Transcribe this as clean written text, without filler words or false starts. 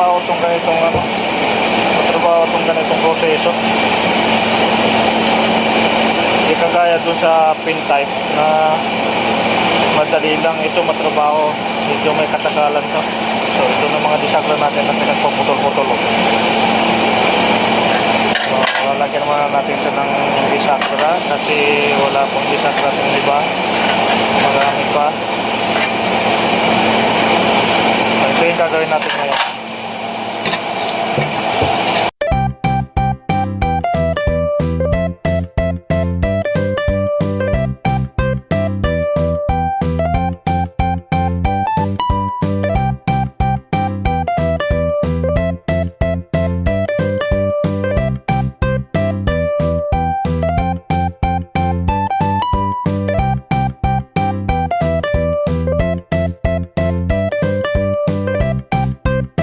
matrabaho itong ganitong matrabaho itong ganitong proseso. Hindi kagaya dun sa pin type na madali lang ito matrabaho, medyo may katagalan to. So ito na mga disakla natin na pinagpaputol-putol. So lalagyan naman natin ito ng disakla kasi wala pong disakla ng iba, marami pa. So ito yung gagawin natin ngayon.